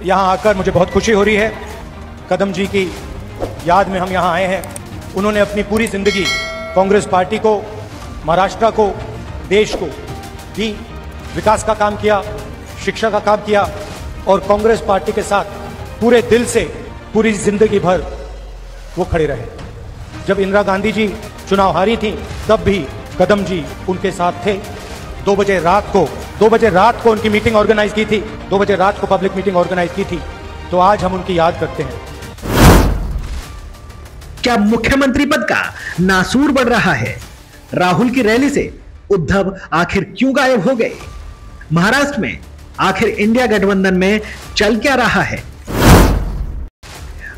यहाँ आकर मुझे बहुत खुशी हो रही है। कदम जी की याद में हम यहाँ आए हैं। उन्होंने अपनी पूरी ज़िंदगी कांग्रेस पार्टी को, महाराष्ट्र को, देश को भी विकास का काम किया, शिक्षा का काम किया और कांग्रेस पार्टी के साथ पूरे दिल से पूरी ज़िंदगी भर वो खड़े रहे। जब इंदिरा गांधी जी चुनाव हारी थी तब भी कदम जी उनके साथ थे। 2 बजे रात को उनकी मीटिंग ऑर्गेनाइज की थी, 2 बजे रात को पब्लिक मीटिंग ऑर्गेनाइज की थी। तो आज हम उनकी याद करते हैं। क्या मुख्यमंत्री पद का नासूर बढ़ रहा है? राहुल की रैली से उद्धव आखिर क्यों गायब हो गए? महाराष्ट्र में आखिर इंडिया गठबंधन में चल क्या रहा है?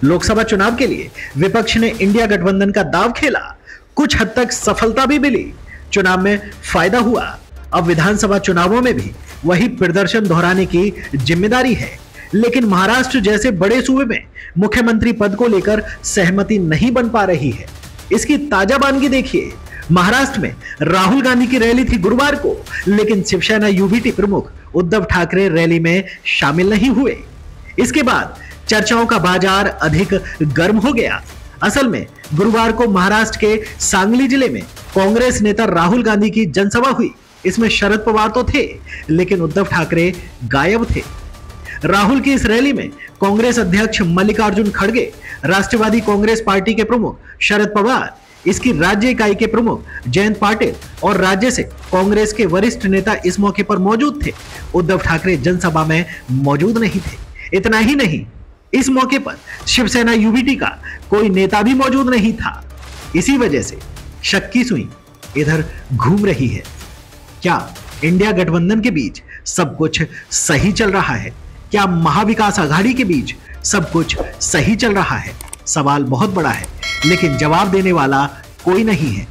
लोकसभा चुनाव के लिए विपक्ष ने इंडिया गठबंधन का दांव खेला, कुछ हद तक सफलता भी मिली, चुनाव में फायदा हुआ। अब विधानसभा चुनावों में भी वही प्रदर्शन दोहराने की जिम्मेदारी है। लेकिन महाराष्ट्र जैसे बड़े सूबे में मुख्यमंत्री पद को लेकर सहमति नहीं बन पा रही है। इसकी ताजा बानगी देखिए। महाराष्ट्र में राहुल गांधी की रैली थी गुरुवार को, लेकिन शिवसेना यूबीटी प्रमुख उद्धव ठाकरे रैली में शामिल नहीं हुए। इसके बाद चर्चाओं का बाजार अधिक गर्म हो गया। असल में गुरुवार को महाराष्ट्र के सांगली जिले में कांग्रेस नेता राहुल गांधी की जनसभा हुई। इसमें शरद पवार तो थे, लेकिन उद्धव ठाकरे गायब थे। राहुल की इस रैली में कांग्रेस अध्यक्ष मल्लिकार्जुन खड़गे, राष्ट्रवादी कांग्रेस पार्टी के प्रमुख शरद पवार, इसकी राज्य इकाई के प्रमुख जयंत पाटिल और राज्य से कांग्रेस के वरिष्ठ नेता इस मौके पर मौजूद थे। उद्धव ठाकरे जनसभा में मौजूद नहीं थे। इतना ही नहीं, इस मौके पर शिवसेना यूबीटी का कोई नेता भी मौजूद नहीं था। इसी वजह से शक की सुई इधर घूम रही है। क्या इंडिया गठबंधन के बीच सब कुछ सही चल रहा है? क्या महाविकास आघाड़ी के बीच सब कुछ सही चल रहा है? सवाल बहुत बड़ा है, लेकिन जवाब देने वाला कोई नहीं है।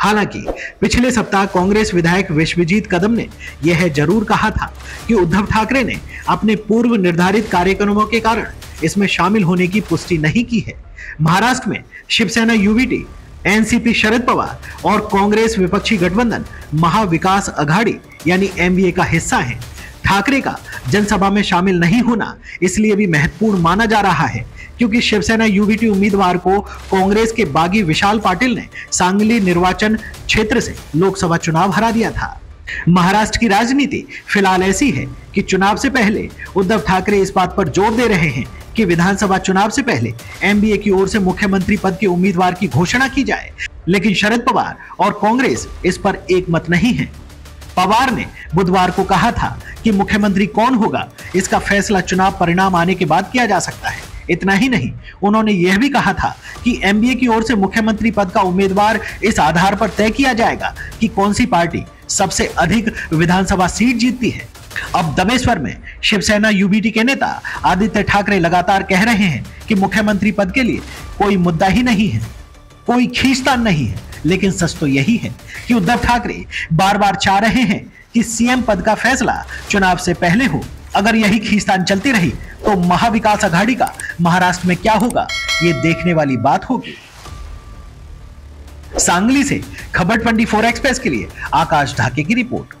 हालांकि पिछले सप्ताह कांग्रेस विधायक विश्वजीत कदम ने यह जरूर कहा था कि उद्धव ठाकरे ने अपने पूर्व निर्धारित कार्यक्रमों के कारण इसमें शामिल होने की पुष्टि नहीं की है। महाराष्ट्र में शिवसेना यूबीटी, एनसीपी शरद पवार और कांग्रेस विपक्षी गठबंधन महाविकास आघाड़ी यानी एमवीए का हिस्सा है। ठाकरे का जनसभा में शामिल नहीं होना इसलिए भी महत्वपूर्ण माना जा रहा है क्योंकि शिवसेना यूबीटी उम्मीदवार को कांग्रेस के बागी विशाल पाटिल ने सांगली निर्वाचन क्षेत्र से लोकसभा चुनाव हरा दिया था। महाराष्ट्र की राजनीति फिलहाल ऐसी है कि चुनाव से पहले उद्धव ठाकरे इस बात पर जोर दे रहे हैं कि विधानसभा चुनाव से पहले एमबीए की ओर से मुख्यमंत्री पद के उम्मीदवार की घोषणा की जाए। लेकिन शरद पवार और कांग्रेस इस पर एक मत नहीं है। पवार ने बुधवार को कहा था कि मुख्यमंत्री कौन होगा इसका फैसला चुनाव परिणाम आने के बाद किया जा सकता है। इतना ही नहीं, उन्होंने यह भी कहा था कि एमबीए की ओर से मुख्यमंत्री पद का उम्मीदवार इस आधार पर तय किया जाएगा कि कौन सी पार्टी सबसे अधिक विधानसभा सीट जीतती है। अब दमेश्वर में शिवसेना यूबीटी के नेता आदित्य ठाकरे लगातार कह रहे हैं कि मुख्यमंत्री पद के लिए कोई मुद्दा ही नहीं है, कोई खींचतान नहीं है। लेकिन सच तो यही है कि उद्धव ठाकरे बार बार चाह रहे हैं कि सीएम पद का फैसला चुनाव से पहले हो। अगर यही खींचतान चलती रही तो महाविकास आघाड़ी का महाराष्ट्र में क्या होगा, ये देखने वाली बात होगी। सांगली से खबर 24 एक्सप्रेस के लिए आकाश ढाके की रिपोर्ट।